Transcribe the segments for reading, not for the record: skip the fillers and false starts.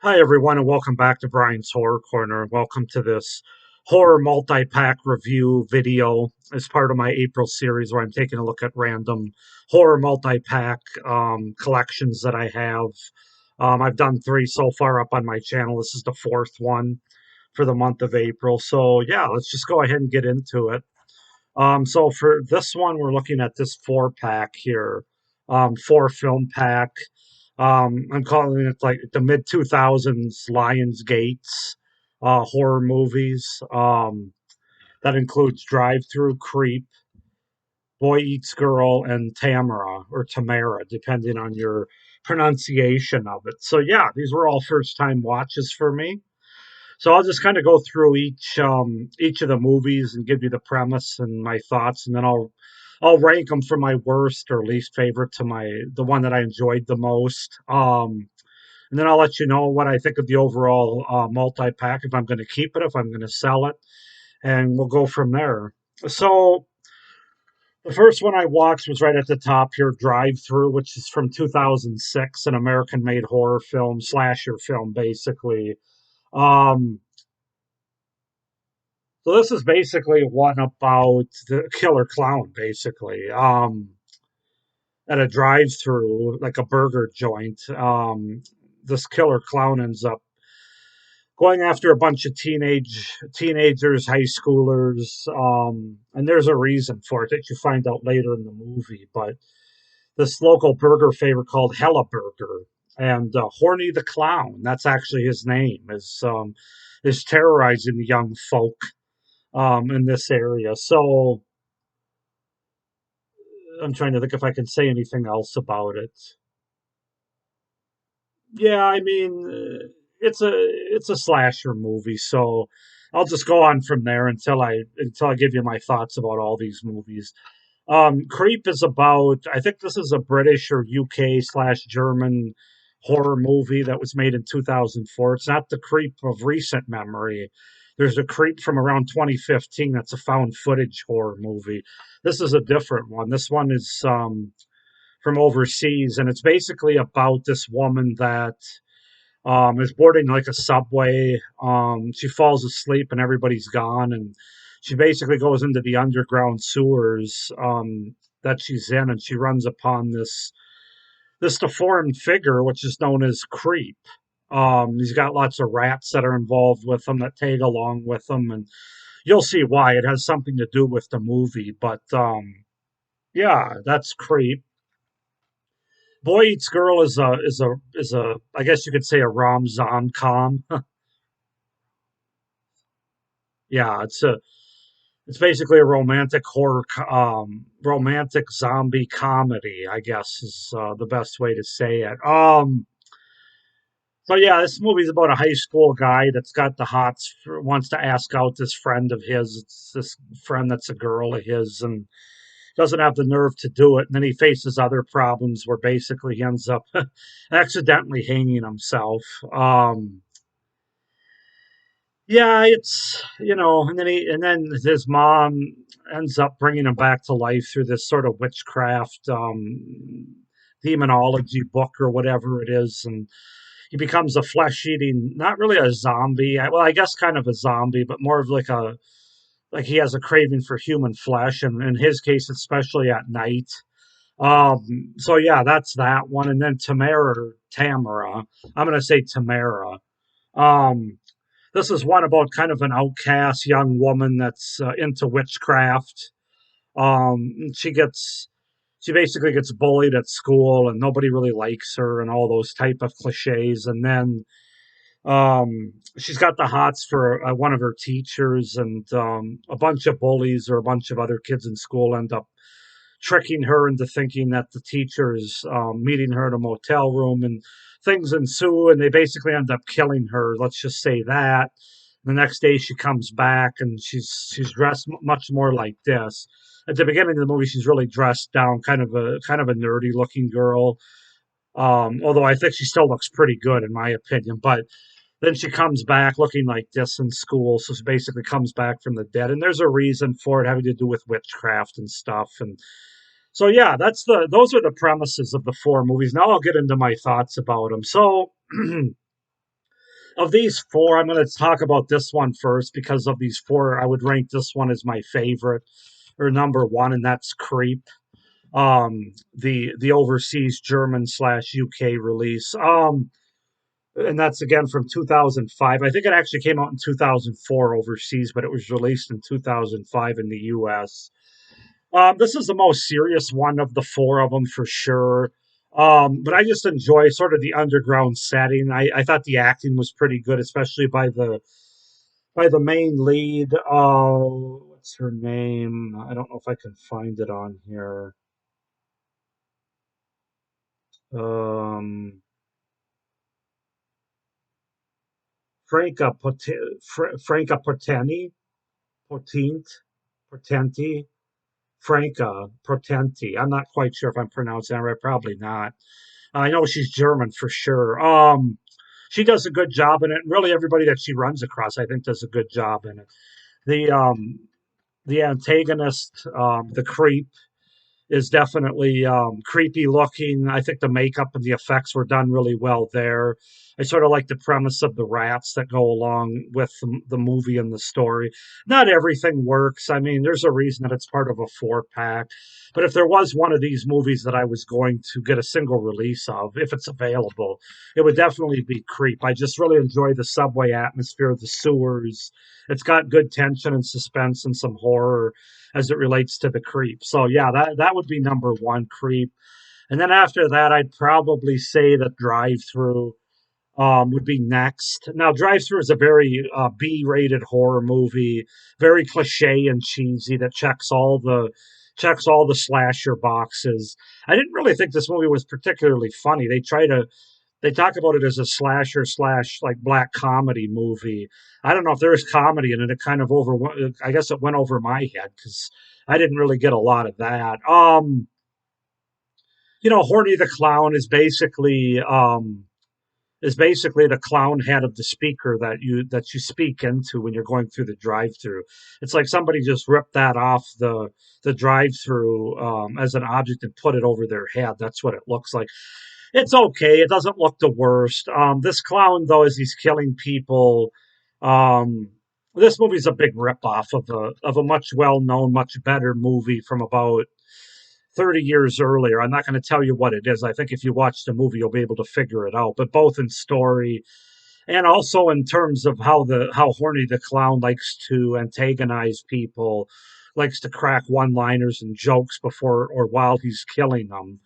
Hi, everyone, and welcome back to Brian's Horror Corner. Welcome to this horror multi-pack review video as part of my April series where I'm taking a look at random horror multi-pack collections that I have. I've done three so far up on my channel. This is the fourth one for the month of April. So, yeah, let's just go ahead and get into it. So, for this one, we're looking at this four pack here, four film pack. I'm calling it like the mid 2000s Lionsgate's horror movies. That includes Drive-Through, Creep, Boy Eats Girl, and Tamara or Tamara, depending on your pronunciation of it. So yeah, these were all first time watches for me. So I'll just kind of go through each of the movies and give you the premise and my thoughts, and then I'll rank them from my worst or least favorite to the one that I enjoyed the most. And then I'll let you know what I think of the overall multi pack, if I'm going to keep it, if I'm going to sell it, and we'll go from there. So the first one I watched was right at the top here, Drive-Through, which is from 2006, an American-made horror film, slasher film, basically. Um, so this is basically one about the killer clown, basically. At a drive-through, like a burger joint, this killer clown ends up going after a bunch of teenagers, high schoolers, and there's a reason for it that you find out later in the movie. But this local burger favorite called Hella Burger and Horny the Clown, that's actually his name, is terrorizing the young folk in this area. So I'm trying to think if I can say anything else about it. Yeah, I mean, it's a slasher movie, so I'll just go on from there until I give you my thoughts about all these movies. Creep is about, I think this is a British or UK slash German horror movie that was made in 2004. It's not the Creep of recent memory. There's a Creep from around 2015 that's a found footage horror movie. This is a different one. This one is from overseas, and it's basically about this woman that is boarding like a subway. She falls asleep and everybody's gone, and she basically goes into the underground sewers that she's in, and she runs upon this deformed figure, which is known as Creep. He's got lots of rats that are involved with him that tag along with him, and you'll see why. It has something to do with the movie, but yeah, that's Creep. Boy Eats Girl is a I guess you could say a rom com. Yeah, it's basically a romantic zombie comedy, I guess is the best way to say it. So yeah, this movie's about a high school guy that's got the hots for, wants to ask out this friend of his. It's this friend that's a girl of his, and doesn't have the nerve to do it. And then he faces other problems where basically he ends up accidentally hanging himself. Yeah, it's and then his mom ends up bringing him back to life through this sort of witchcraft demonology book or whatever it is, and he becomes a flesh-eating, not really a zombie. Well, I guess kind of a zombie, but more of like he has a craving for human flesh, and in his case, especially at night. So yeah, that's that one, and then Tamara. I'm gonna say Tamara. Um, this is one about kind of an outcast young woman that's into witchcraft. She gets she basically gets bullied at school, and nobody really likes her, and all those type of cliches. And then she's got the hots for one of her teachers, and a bunch of bullies or a bunch of other kids in school end up tricking her into thinking that the teacher's meeting her in a motel room, and things ensue, and they basically end up killing her. Let's just say that. The next day she comes back and she's dressed much more like this. At the beginning of the movie, she's really dressed down, kind of a nerdy looking girl. Although I think she still looks pretty good in my opinion. But then she comes back looking like this in school. So she basically comes back from the dead, and there's a reason for it having to do with witchcraft and stuff. And so yeah, those are the premises of the four movies. Now I'll get into my thoughts about them. So Of these four, I'm going to talk about this one first because of these four, I would rank this one as my favorite or number one, and that's Creep. The overseas German slash UK release. And that's again from 2005. I think it actually came out in 2004 overseas, but it was released in 2005 in the US. This is the most serious one of the four of them for sure. But I just enjoy sort of the underground setting. I thought the acting was pretty good, especially by the main lead. What's her name? I don't know if I can find it on here. Um, Franca Potente, Potenti, Franca Potenti. I'm not quite sure if I'm pronouncing that right. Probably not. I know she's German for sure. She does a good job in it. And really, everybody that she runs across, I think, does a good job in it. The um, the antagonist, the creep, is definitely creepy looking. I think the makeup and the effects were done really well there. I sort of like the premise of the rats that go along with the movie and the story. Not everything works. I mean, there's a reason that it's part of a four pack. But if there was one of these movies that I was going to get a single release of, if it's available, it would definitely be Creep. I just really enjoy the subway atmosphere, the sewers. It's got good tension and suspense and some horror as it relates to the creep. So yeah, that would be number one, Creep. And then after that, I'd probably say that Drive-Through would be next. Now, Drive-Through is a very B-rated horror movie, very cliche and cheesy that checks all the slasher boxes. I didn't really think this movie was particularly funny. They talk about it as a slasher slash like black comedy movie. I don't know if there is comedy in it. It kind of I guess it went over my head because I didn't really get a lot of that. Horny the Clown is basically the clown head of the speaker that you speak into when you're going through the drive-through. It's like somebody just ripped that off the drive-through as an object and put it over their head. That's what it looks like. It's okay. It doesn't look the worst. This clown, though, as he's killing people, um, this movie's a big ripoff of a much well-known, much better movie from about 30 years earlier. I'm not going to tell you what it is. I think if you watch the movie, you'll be able to figure it out. But both in story and also in terms of how horny the clown likes to antagonize people, likes to crack one-liners and jokes before or while he's killing them.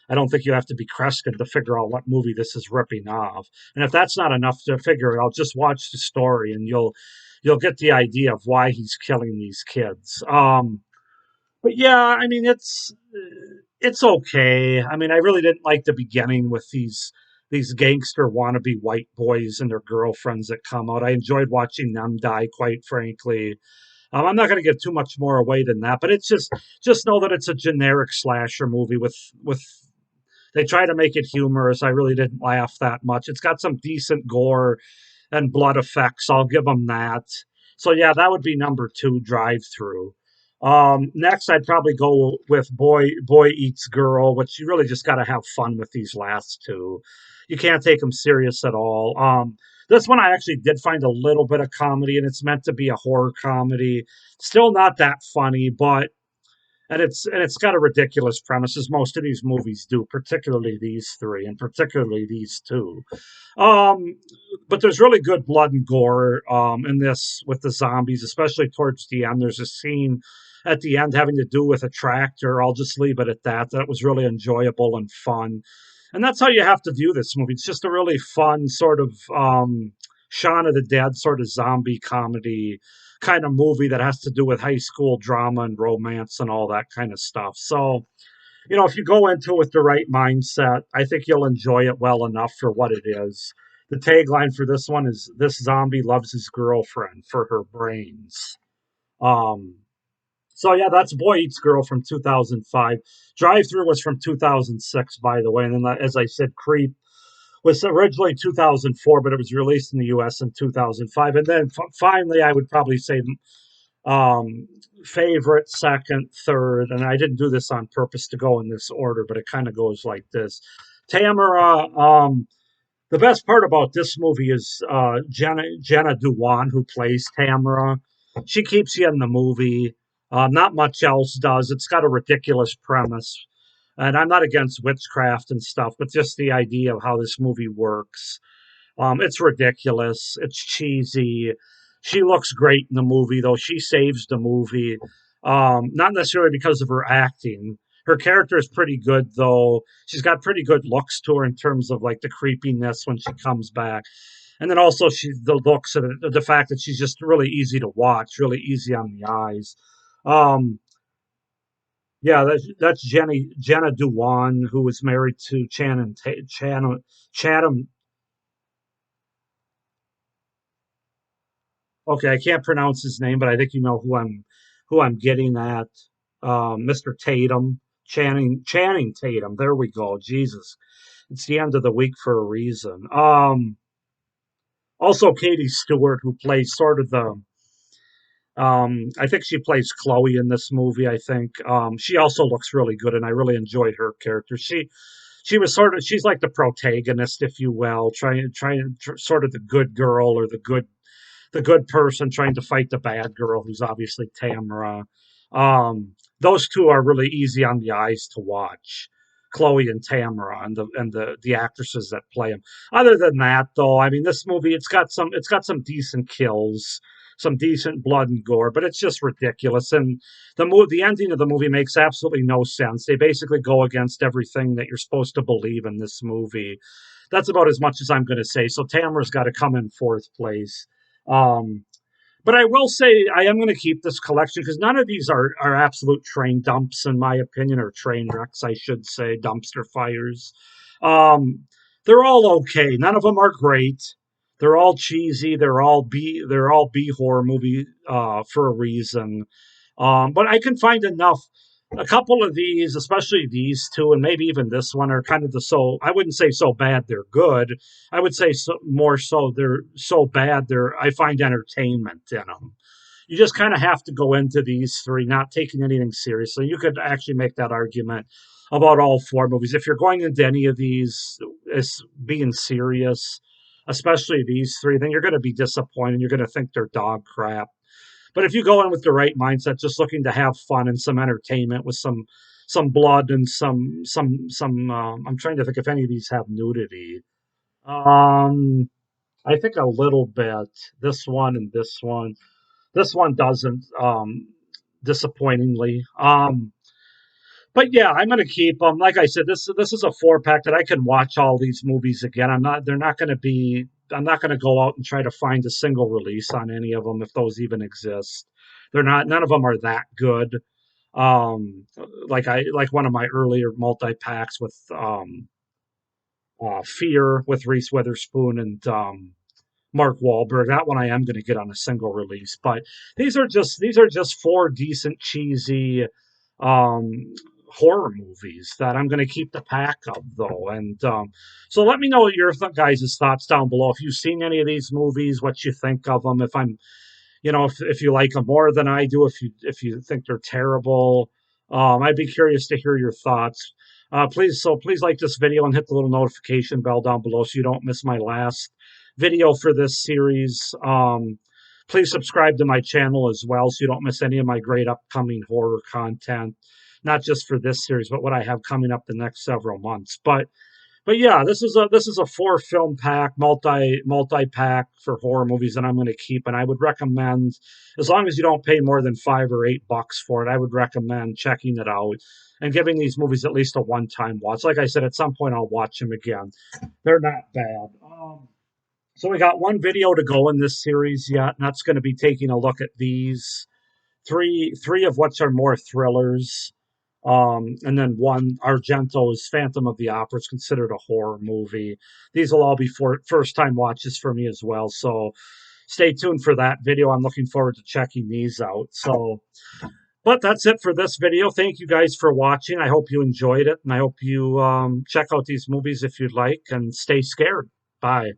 I don't think you have to be Kreskin to figure out what movie this is ripping off. And if that's not enough to figure it out, just watch the story and you'll get the idea of why he's killing these kids. But yeah, I mean it's okay. I mean, I really didn't like the beginning with these gangster wannabe white boys and their girlfriends that come out. I enjoyed watching them die, quite frankly. I'm not going to give too much more away than that, but it's just know that it's a generic slasher movie with they try to make it humorous. I really didn't laugh that much. It's got some decent gore and blood effects. I'll give them that. So yeah, that would be number two, Drive-Through. Next, I'd probably go with Boy Eats Girl, which you really just got to have fun with these last two. You can't take them serious at all. This one I actually did find a little bit of comedy, and it's meant to be a horror comedy. Still not that funny, but and it's got a ridiculous premise, as most of these movies do, particularly these three, and particularly these two. Um, but there's really good blood and gore in this with the zombies, especially towards the end. There's a scene at the end having to do with a tractor. I'll just leave it at that. That was really enjoyable and fun. And that's how you have to view this movie. It's just a really fun sort of Shaun of the Dead sort of zombie comedy kind of movie that has to do with high school drama and romance and all that kind of stuff. So, if you go into it with the right mindset, I think you'll enjoy it well enough for what it is. The tagline for this one is "This zombie loves his girlfriend for her brains." Um, so yeah, that's Boy Eats Girl from 2005. Drive-Through was from 2006, by the way, and then as I said, Creep was originally 2004, but it was released in the U.S. in 2005. And then finally, I would probably say um, favorite, second, third, and I didn't do this on purpose to go in this order, but it kind of goes like this. Tamara, The best part about this movie is Jenna Dewan, who plays Tamara. She keeps you in the movie. Not much else does. It's got a ridiculous premise. And I'm not against witchcraft and stuff, but just the idea of how this movie works. It's ridiculous. It's cheesy. She looks great in the movie, though. She saves the movie. Not necessarily because of her acting. Her character is pretty good, though. She's got pretty good looks to her in terms of like the creepiness when she comes back, and then also she the looks and the fact that she's just really easy to watch, really easy on the eyes. Um, yeah, that's Jenna Dewan, who was married to Chatham. Okay, I can't pronounce his name, but I think you know who I'm getting at. Mr. Tatum, Channing Tatum. There we go. Jesus, it's the end of the week for a reason. Also Katie Stewart, who plays sort of the I think she plays Chloe in this movie. I think she also looks really good, and I really enjoyed her character. She was sort of she's like the protagonist, if you will, sort of the good girl or the good person trying to fight the bad girl, who's obviously Tamara. Those two are really easy on the eyes to watch, Chloe and Tamara, and the actresses that play them. Other than that, though, I mean, this movie it's got some decent kills, some decent blood and gore, but it's just ridiculous. And the ending of the movie makes absolutely no sense. They basically go against everything that you're supposed to believe in this movie. That's about as much as I'm going to say. So Tamara's got to come in fourth place. Um, but I will say I am going to keep this collection because none of these are absolute train dumps, in my opinion, or train wrecks, I should say, dumpster fires. Um, they're all okay. None of them are great. They're all cheesy. They're all B horror movie for a reason. But I can find enough. A couple of these, especially these two, and maybe even this one, are kind of I wouldn't say so bad they're good. I would say more so they're so bad I find entertainment in them. You just kind of have to go into these three not taking anything seriously. You could actually make that argument about all four movies. If you're going into any of these as being serious, especially these three, then you're going to be disappointed. You're going to think they're dog crap. But if you go in with the right mindset, just looking to have fun and some entertainment with some blood and I'm trying to think if any of these have nudity. Um, I think a little bit. This one and this one. This one doesn't. Disappointingly. But yeah, I'm gonna keep them. Like I said, this is a four pack that I can watch all these movies again. I'm not. They're not gonna be. I'm not gonna go out and try to find a single release on any of them if those even exist. They're not. None of them are that good. Like one of my earlier multi packs with Fear with Reese Witherspoon and Mark Wahlberg. That one I am going to get on a single release. But these are just four decent cheesy um, horror movies that I'm going to keep the pack of though. And so let me know what your guys' thoughts down below. If you've seen any of these movies, what you think of them. If you like them more than I do, if you think they're terrible, I'd be curious to hear your thoughts. Please like this video and hit the little notification bell down below so you don't miss my last video for this series. Please subscribe to my channel as well so you don't miss any of my great upcoming horror content, not just for this series, but what I have coming up the next several months. But yeah, this is a four film pack, multi pack for horror movies that I'm going to keep, and I would recommend, as long as you don't pay more than $5 or $8 for it, I would recommend checking it out and giving these movies at least a one-time watch. Like I said, at some point I'll watch them again. They're not bad. So we got one video to go in this series yet, and that's going to be taking a look at these three of which are more thrillers. And then one, Argento's Phantom of the Opera is considered a horror movie. These will all be first time watches for me as well. So stay tuned for that video. I'm looking forward to checking these out. But that's it for this video. Thank you guys for watching. I hope you enjoyed it, and I hope you check out these movies if you'd like, and stay scared. Bye.